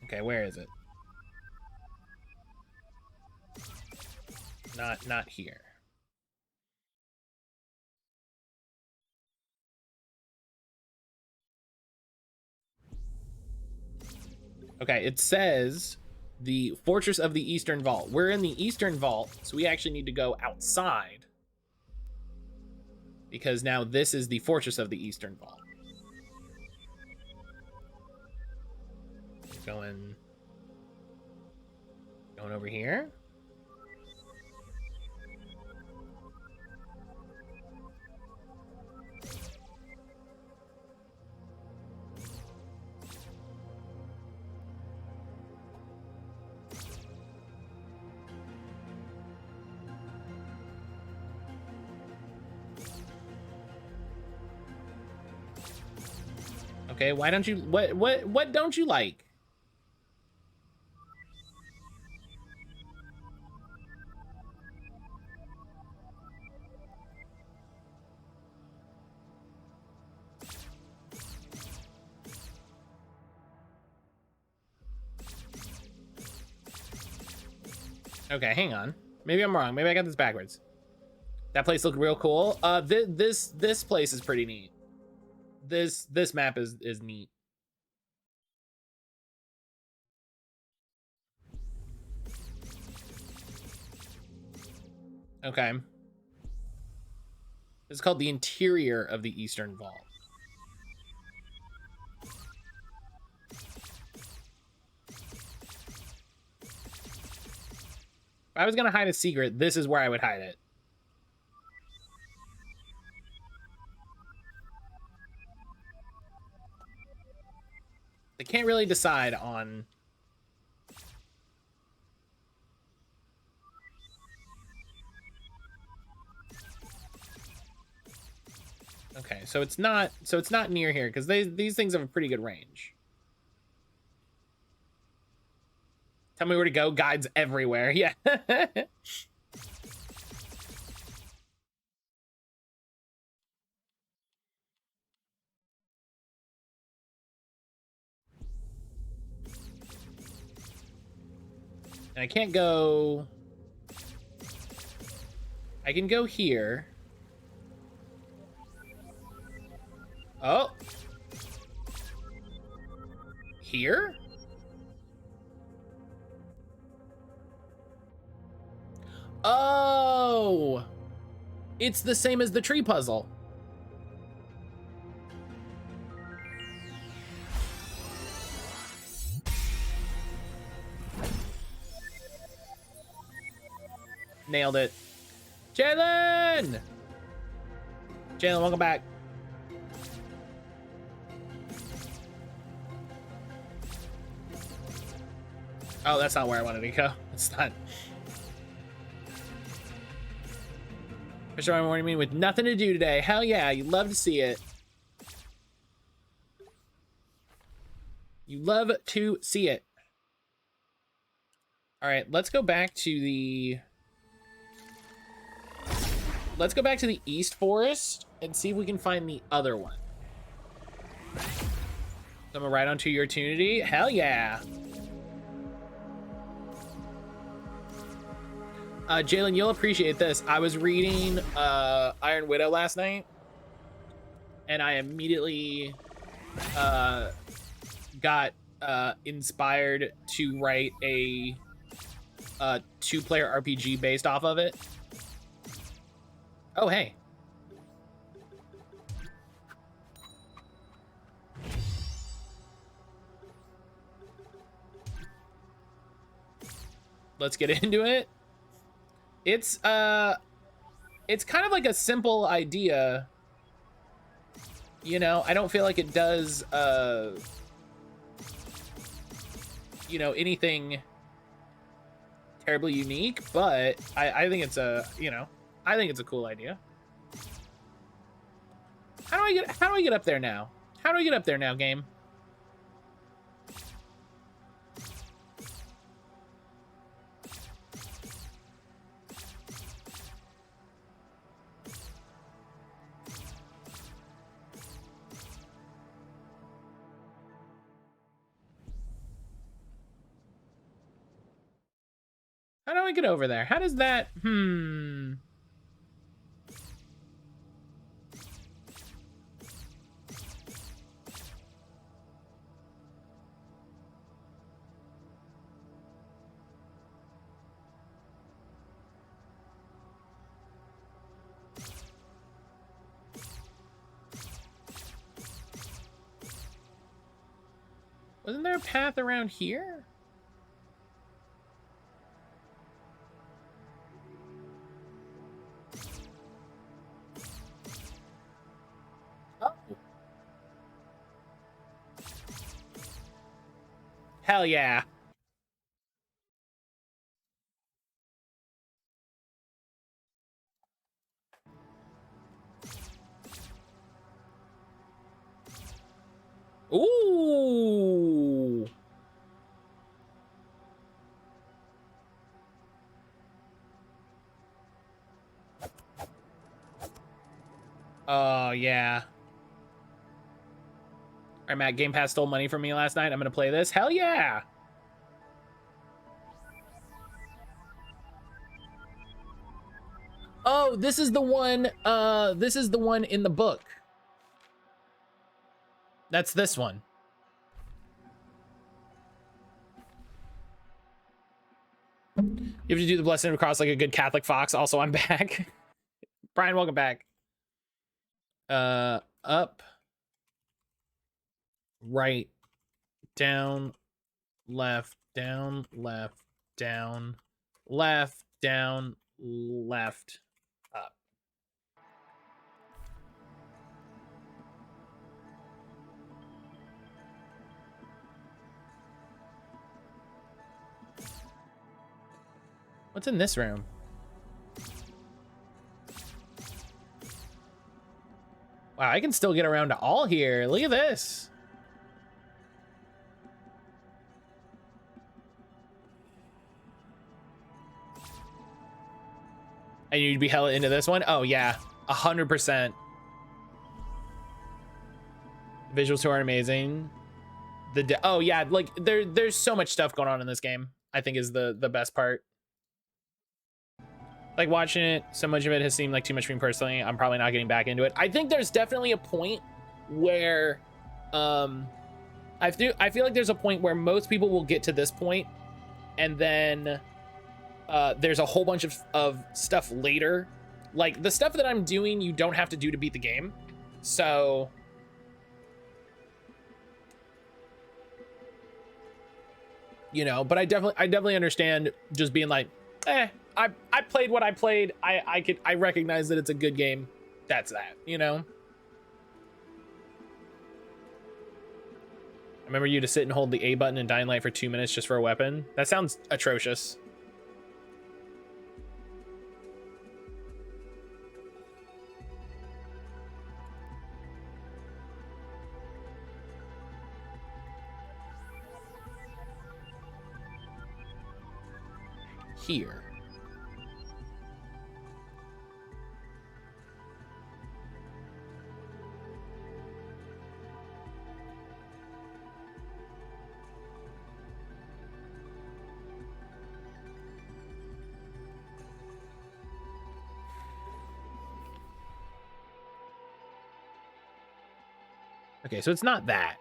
Okay, where is it? Not here. Okay, it says the Fortress of the Eastern Vault. We're in the Eastern Vault, so we actually need to go outside. Because now this is the Fortress of the Eastern Vault. Going over here. Okay, why don't you what don't you like? Okay, hang on. Maybe I'm wrong. Maybe I got this backwards. That place looked real cool. This place is pretty neat. This map is neat. Okay. It's called the interior of the Eastern Vault. If I was gonna hide a secret, this is where I would hide it. They can't really decide on... Okay, so it's not near here because these things have a pretty good range. Tell me where to go. Guides everywhere. Yeah. And I can't go... I can go here. Oh. Here? Oh! It's the same as the tree puzzle. Nailed it. Jalen! Jalen, welcome back. Oh, that's not where I wanted to go. It's not. For sure, I'm morning with nothing to do today. Hell yeah, you love to see it. You love to see it. All right, let's go back to the... Let's go back to the East Forest and see if we can find the other one. So I'm gonna ride onto your Tunity. Hell yeah. Jalen, you'll appreciate this. I was reading Iron Widow last night, and I immediately got inspired to write a two-player RPG based off of it. Oh, hey. Let's get into it. It's kind of like a simple idea. You know, I don't feel like it does you know, anything terribly unique, but I think it's a, you know, I think it's a cool idea. How do I get up there now? How do I get up there now, game? How do I get over there? How does that... Wasn't there a path around here? Oh. Hell yeah. Ooh. Oh, yeah. All right, Matt, Game Pass stole money from me last night. I'm going to play this. Hell yeah. Oh, this is the one in the book. That's this one. You have to do the blessing of the cross like a good Catholic fox. Also, I'm back. Brian, welcome back. Up, right, down, left, down, left, down, left, down, left, up. What's in this room? Wow, I can still get around to all here. Look at this. And you'd be hella into this one? Oh, yeah. 100%. Visuals are amazing. Oh, yeah. Like, there's so much stuff going on in this game, I think is the best part. Like, watching it, so much of it has seemed like too much for me personally. I'm probably not getting back into it. I think there's definitely a point where... I feel like there's a point where most people will get to this point, and then there's a whole bunch of stuff later. Like, the stuff that I'm doing, you don't have to do to beat the game. So... You know, but I definitely understand just being like, I played what I played. I recognize that it's a good game. That's that, you know? I remember you to sit and hold the A button in Dying Light for 2 minutes just for a weapon. That sounds atrocious. Here. Okay, so it's not that.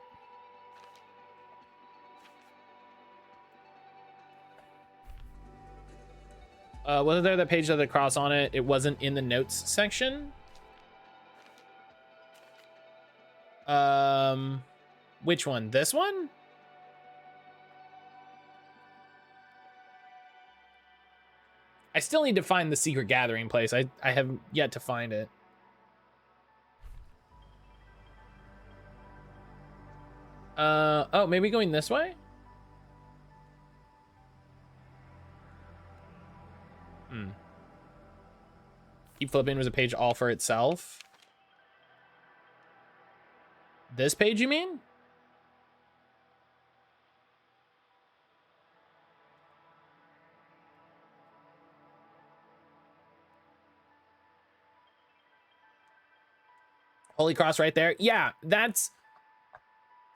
Wasn't there that page that had a cross on it? It wasn't in the notes section. Which one? This one? I still need to find the secret gathering place. I have yet to find it. Oh, maybe going this way? Keep flipping was a page all for itself. This page, you mean? Holy Cross right there. Yeah, that's...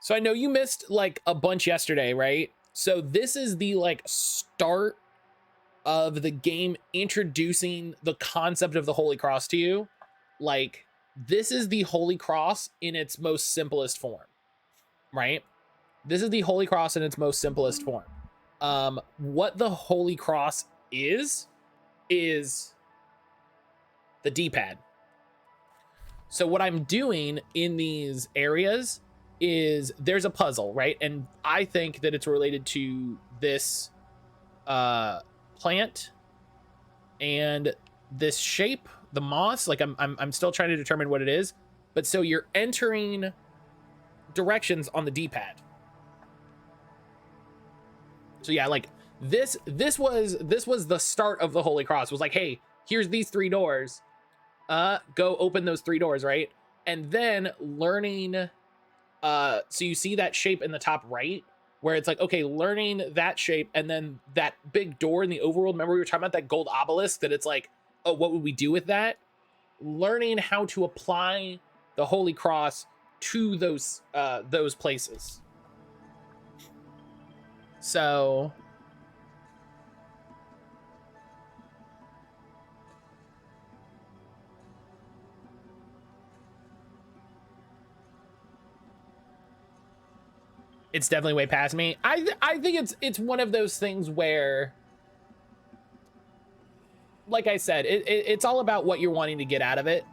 So I know you missed like a bunch yesterday, right? So this is the like start of the game introducing the concept of the Holy Cross to you. Like, this is the Holy Cross in its most simplest form, right? This is the Holy Cross in its most simplest form. What the Holy Cross is the D-pad. So what I'm doing in these areas is there's a puzzle, right? And I think that it's related to this plant and this shape, the moss. Like I'm still trying to determine what it is. But so you're entering directions on the D-pad. So yeah, like this was the start of the Holy Cross. It was like, hey, here's these 3 doors. Go open those 3 doors, right? And then learning, so you see that shape in the top right, where it's like, okay, learning that shape, and then that big door in the overworld. Remember we were talking about that gold obelisk, that it's like, oh, what would we do with that? Learning how to apply the Holy Cross to those places. So it's definitely way past me. I think it's one of those things where, like I said, it's all about what you're wanting to get out of it.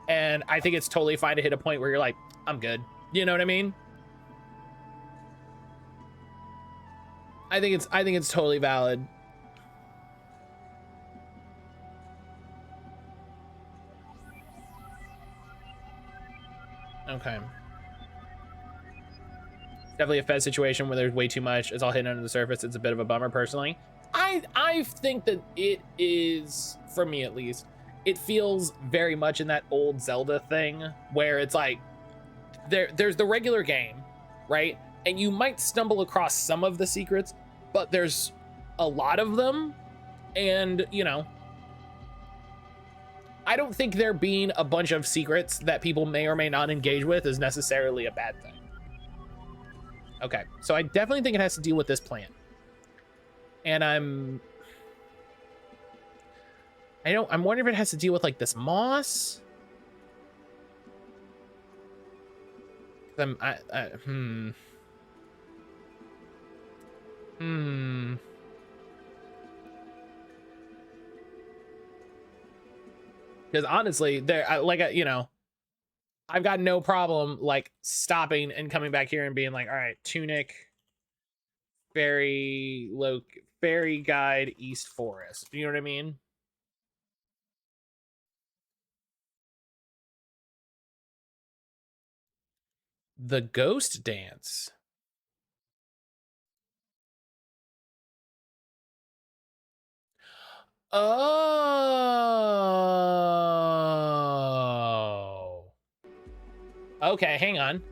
And I think it's totally fine to hit a point where you're like, I'm good. You know what I mean? I think it's totally valid. Okay. Definitely a Fed situation where there's way too much. It's all hidden under the surface. It's a bit of a bummer, personally. I think that it is, for me at least, it feels very much in that old Zelda thing where it's like there's the regular game, right? And you might stumble across some of the secrets, but there's a lot of them, and you know, I don't think there being a bunch of secrets that people may or may not engage with is necessarily a bad thing. Okay, so I definitely think it has to deal with this plant. And I'm wondering if it has to deal with like this moss. Because honestly, you know, I've got no problem like stopping and coming back here and being like, all right, Tunic, fairy guide, East Forest. You know what I mean? The ghost dance. Oh. Okay, hang on.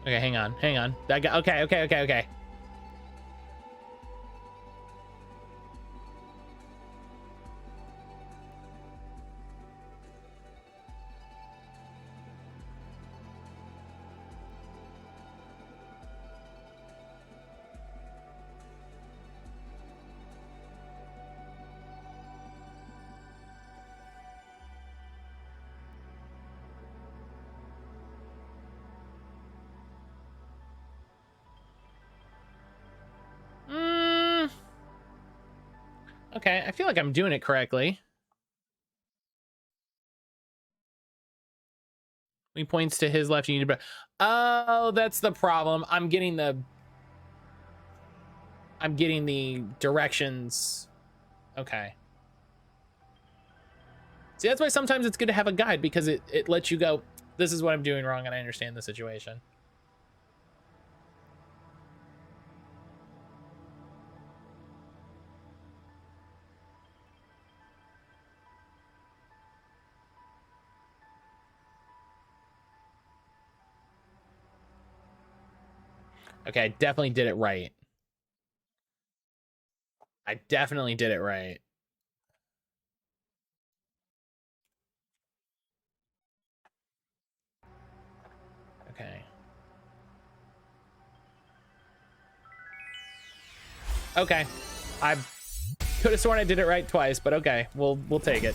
Okay, hang on. Okay. Okay, I feel like I'm doing it correctly. He points to his left. You need to. Oh, that's the problem. I'm getting the directions. Okay. See, that's why sometimes it's good to have a guide, because it lets you go, this is what I'm doing wrong, and I understand the situation. Okay, I definitely did it right. I definitely did it right. Okay. Okay. I could have sworn I did it right twice, but okay. We'll take it.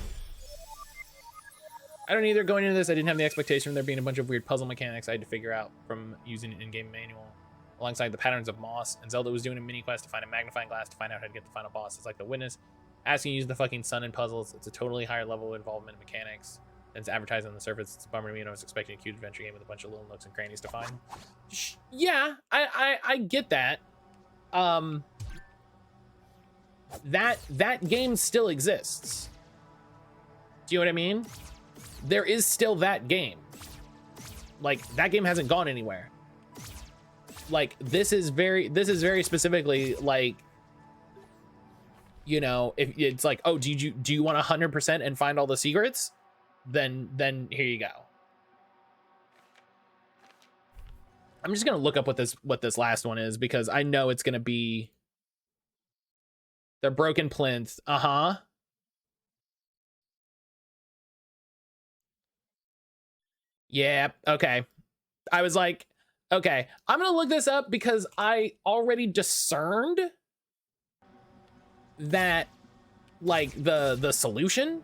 I don't either. Going into this, I didn't have the expectation of there being a bunch of weird puzzle mechanics I had to figure out from using an in-game manual. Alongside the patterns of Moss, and Zelda was doing a mini quest to find a magnifying glass to find out how to get the final boss. It's like The Witness, asking you to use the fucking sun in puzzles. It's a totally higher level of involvement in mechanics than it's advertised on the surface. It's a bummer to me, and I was expecting a cute adventure game with a bunch of little nooks and crannies to find. Yeah, I get that. That game still exists. Do you know what I mean? There is still that game. Like, that game hasn't gone anywhere. Like, this is very specifically like, you know, if it's like, oh, do you want 100% and find all the secrets? Then here you go. I'm just gonna look up what this last one is, because I know it's gonna be the broken plinth. Yeah, okay. I was like, okay, I'm gonna look this up because I already discerned that, like, the solution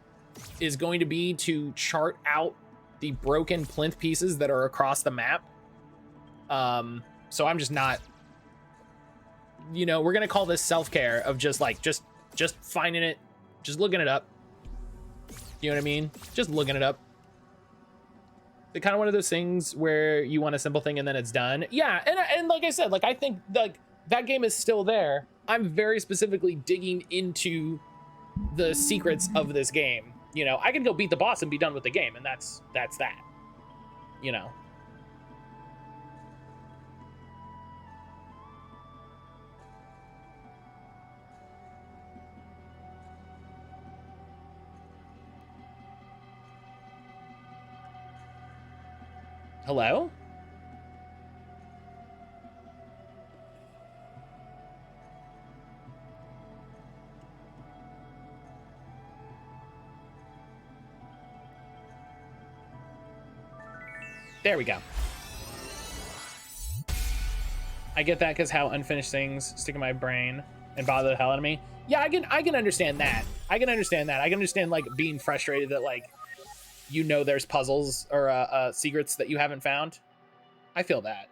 is going to be to chart out the broken plinth pieces that are across the map. So I'm just not, you know, we're gonna call this self-care of just like just finding it, just looking it up. You know what I mean? Just looking it up. The kind of one of those things where you want a simple thing and then it's done. Yeah, and like I said, like, I think like that game is still there. I'm very specifically digging into the secrets of this game. You know, I can go beat the boss and be done with the game, and that's that. You know. Hello? There we go. I get that, because how unfinished things stick in my brain and bother the hell out of me. Yeah, I can understand that. I can understand that. I can understand, like, being frustrated that, like, you know, there's puzzles or secrets that you haven't found. I feel that.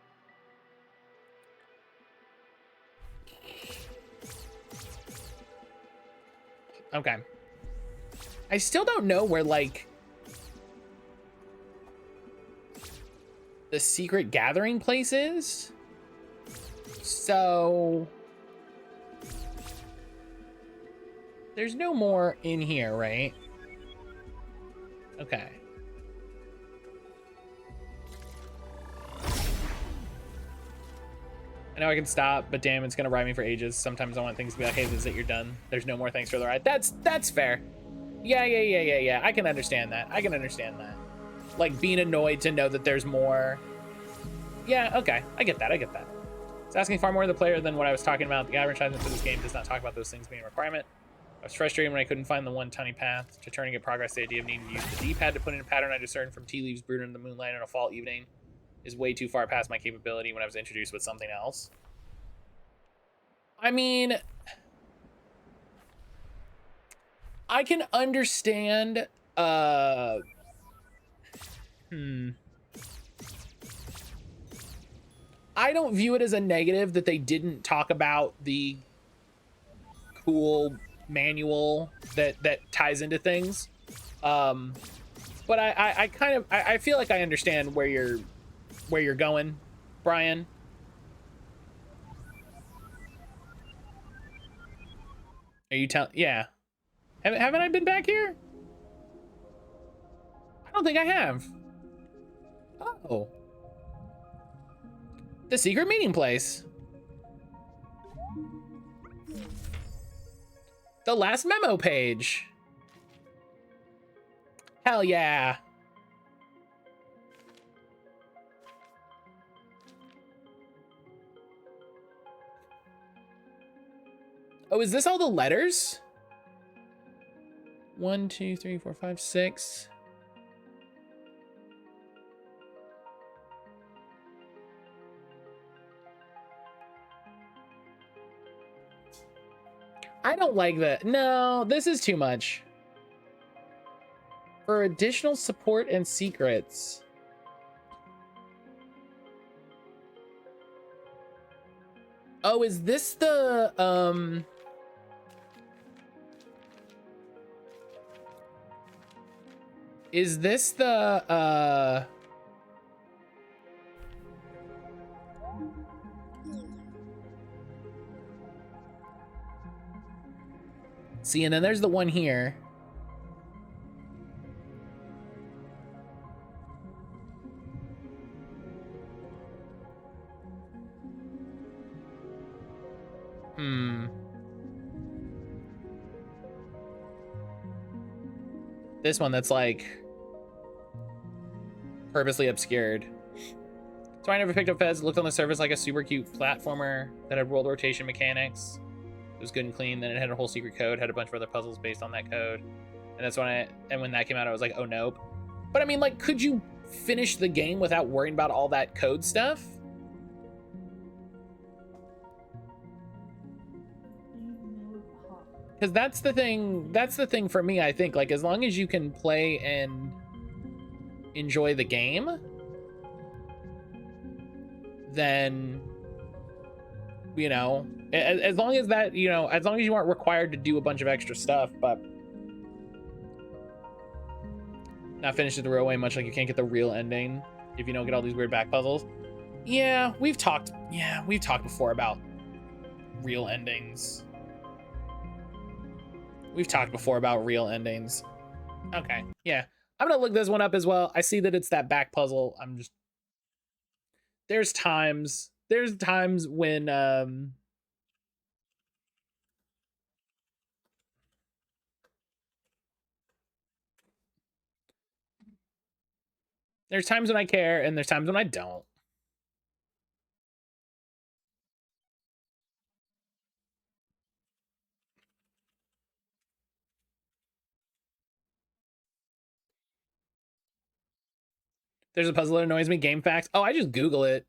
Okay. I still don't know where, like, the secret gathering place is. So there's no more in here, right? Okay. I know I can stop, but damn, it's gonna ride me for ages. Sometimes I want things to be like, hey, this is it, you're done. There's no more, thanks for the ride. That's fair. Yeah. I can understand that. I can understand that. Like, being annoyed to know that there's more. Yeah, okay. I get that. It's asking far more of the player than what I was talking about. The advertisement for this game does not talk about those things being a requirement. I was frustrated when I couldn't find the one tiny path to turning at progress. The idea of needing to use the D-pad to put in a pattern I discerned from tea leaves brewed in the moonlight on a fall evening is way too far past my capability when I was introduced with something else. I mean, I can understand, I don't view it as a negative that they didn't talk about the cool manual that ties into things. But I kind of I feel like I understand where you're going, Brian. Are you telling? Yeah. Haven't I been back here? I don't think I have. Oh. The secret meeting place. The last memo page. Hell yeah. Oh, is this all the letters? 1, 2, 3, 4, 5, 6. I don't like that. No, this is too much. For additional support and secrets. Oh, is this the, is this the, see, and then there's the one here. This one that's like purposely obscured. So I never picked up Fez. Looked on the surface like a super cute platformer that had world rotation mechanics. It was good and clean. Then it had a whole secret code, had a bunch of other puzzles based on that code. And that's when that came out, I was like, oh nope. But I mean, like, could you finish the game without worrying about all that code stuff? Because that's the thing for me, I think. Like, as long as you can play and enjoy the game, then, you know, as long as that, you know, as long as you aren't required to do a bunch of extra stuff, but not finish it the real way, much like you can't get the real ending if you don't get all these weird back puzzles. Yeah, we've talked before about real endings. We've talked before about real endings. Okay, yeah. I'm gonna look this one up as well. I see that it's that back puzzle. I'm just... There's times when, there's times when I care, and there's times when I don't. There's a puzzle that annoys me. Game facts. Oh, I just Google it.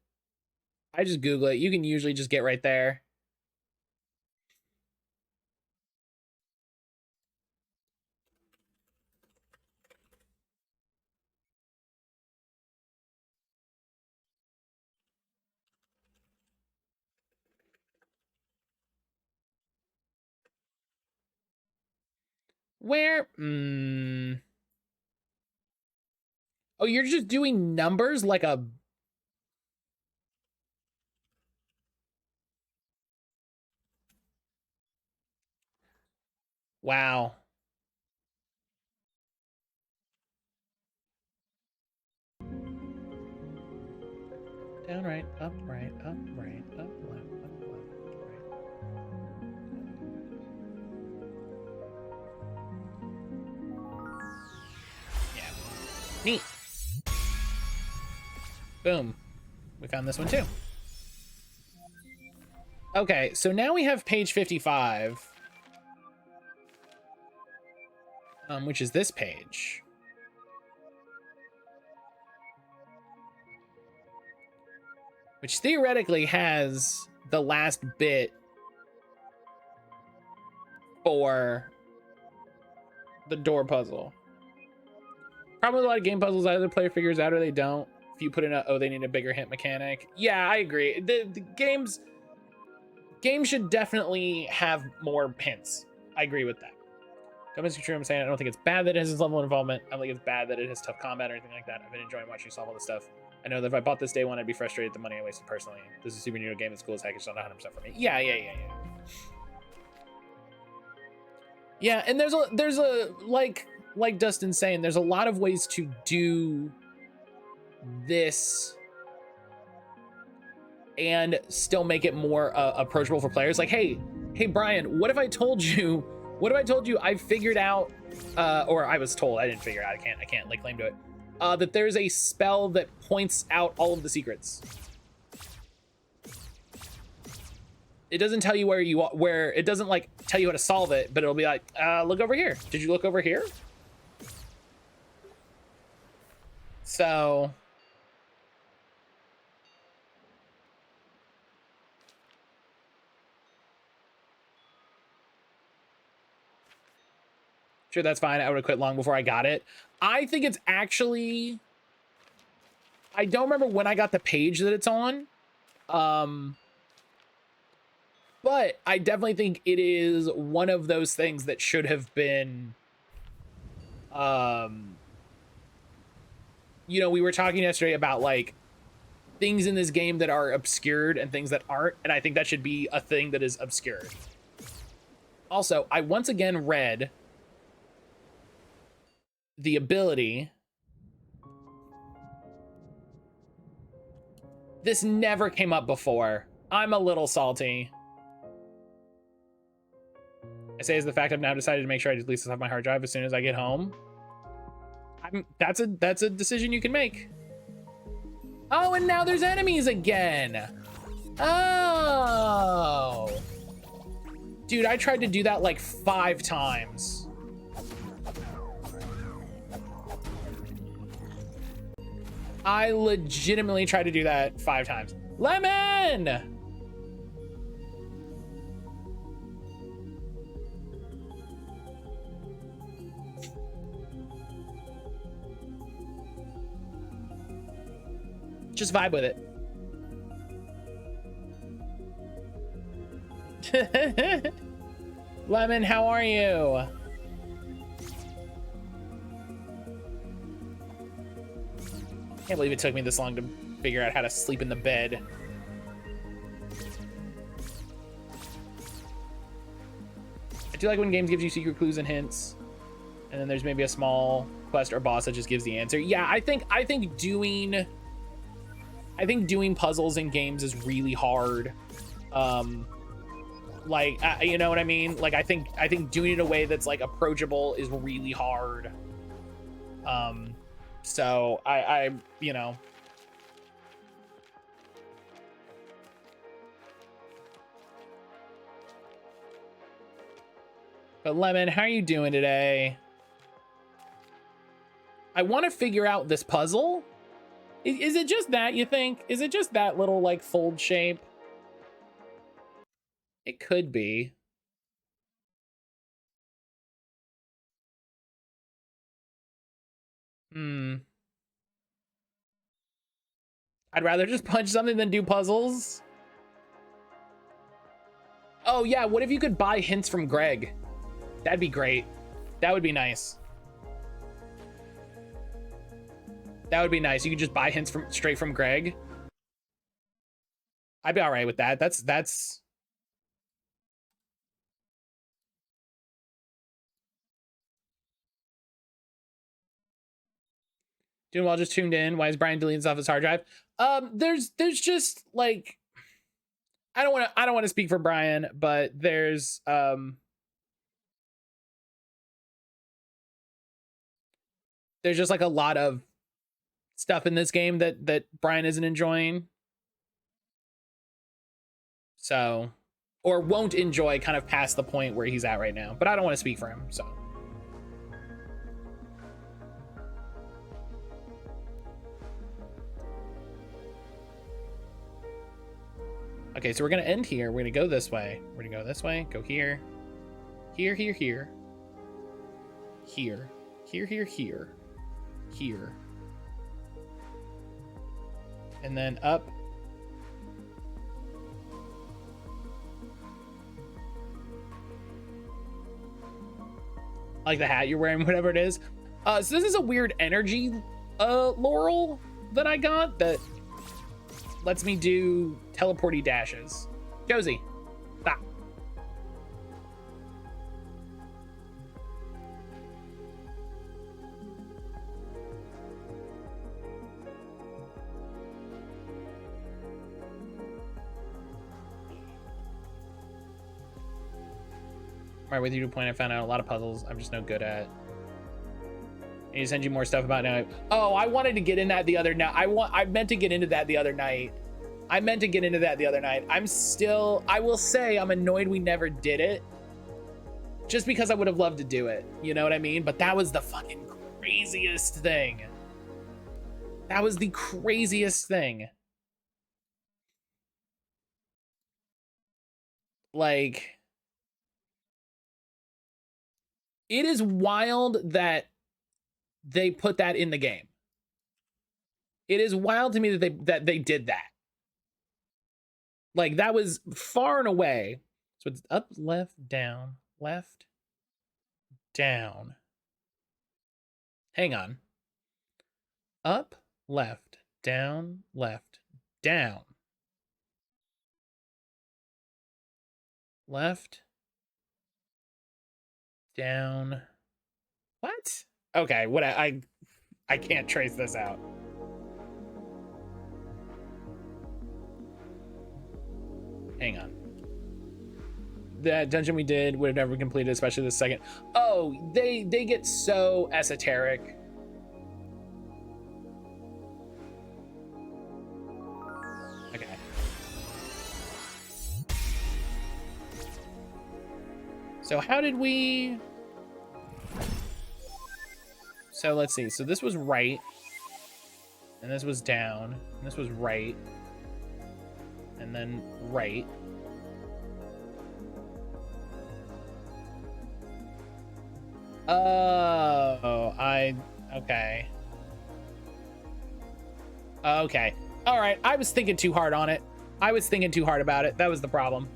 You can usually just get right there. Where? Oh, you're just doing numbers like a... Wow. Down, right, up, right, up, right, up, left, right. Yeah. Neat. Boom. We found this one too. Okay, so now we have page 55. Which is this page. Which theoretically has the last bit for the door puzzle. Problem with a lot of game puzzles, either the player figures out or they don't. If you put in they need a bigger hint mechanic. Yeah, I agree. The games should definitely have more hints. I agree with that. Don't misconstrue what I'm saying. I don't think it's bad that it has this level of involvement. I don't think it's bad that it has tough combat or anything like that. I've been enjoying watching you solve all this stuff. I know that if I bought this day one, I'd be frustrated at the money I wasted personally. This is a Super Nintendo game that's cool as heck. It's not 100% for me. Yeah. Yeah, and there's a like Dustin's saying, there's a lot of ways to do this and still make it more approachable for players. Like, hey Brian, what if I told you I figured out, or I was told, I didn't figure it out, I can't like claim to it, that there's a spell that points out all of the secrets. it doesn't tell you where it doesn't like tell you how to solve it, but it'll be like, look over here. Did you look over here? So sure, that's fine. I would have quit long before I got it. I think it's actually, I don't remember when I got the page that it's on. But I definitely think it is one of those things that should have been, you know, we were talking yesterday about like things in this game that are obscured and things that aren't. And I think that should be a thing that is obscured. Also, I once again read the ability. This never came up before. I'm a little salty. I say is the fact I've now decided to make sure I delete this off my hard drive as soon as I get home. That's a decision you can make. Oh, and now there's enemies again. Oh. Dude, I tried to do that like 5 times. I legitimately tried to do that 5 times. Lemon! Just vibe with it. Lemon, how are you? Can't believe it took me this long to figure out how to sleep in the bed. I do like when games gives you secret clues and hints, and then there's maybe a small quest or boss that just gives the answer. Yeah, I think doing puzzles in games is really hard. Like, you know what I mean? Like, I think doing it in a way that's like approachable is really hard. So I you know. But Lemon, how are you doing today? I want to figure out this puzzle. Is it just that, you think? Is it just that little like fold shape? It could be. I'd rather just punch something than do puzzles. Oh yeah, what if you could buy hints from Greg? That'd be great. That would be nice. That would be nice. You could just buy hints straight from Greg. I'd be all right with that. That's doing well, just tuned in. Why is Brian deleting stuff off his hard drive? There's just like, I don't want to speak for Brian, but there's just like a lot of stuff in this game that Brian isn't enjoying. So, or won't enjoy kind of past the point where he's at right now. But I don't want to speak for him, so. Okay, so we're gonna end here. We're gonna go this way. We're gonna go this way, go here. Here, here, here. Here. Here, here, here. Here. And then up. Like the hat you're wearing, whatever it is. So this is a weird energy laurel that I got that lets me do teleporty dashes. Josie, stop. Right with you to point, I found out a lot of puzzles I'm just no good at. I need to send you more stuff about now. Oh, I wanted to get in that the other night. I meant to get into that the other night. I meant to get into that the other night. I will say I'm annoyed we never did it. Just because I would have loved to do it. You know what I mean? But that was the fucking craziest thing. That was the craziest thing. Like, it is wild that they put that in the game. It is wild to me that they did that. Like, that was far and away. So it's up, left, down, left, down. Hang on. Up, left, down, down. Left, down. What? Okay, what I can't trace this out. Hang on. That dungeon we did would have never completed, especially the second. Oh, they get so esoteric. Okay. So how did we... So let's see. So this was right. And this was down. And this was right. And then right. Oh, okay. Okay. All right. I was thinking too hard on it. I was thinking too hard about it. That was the problem.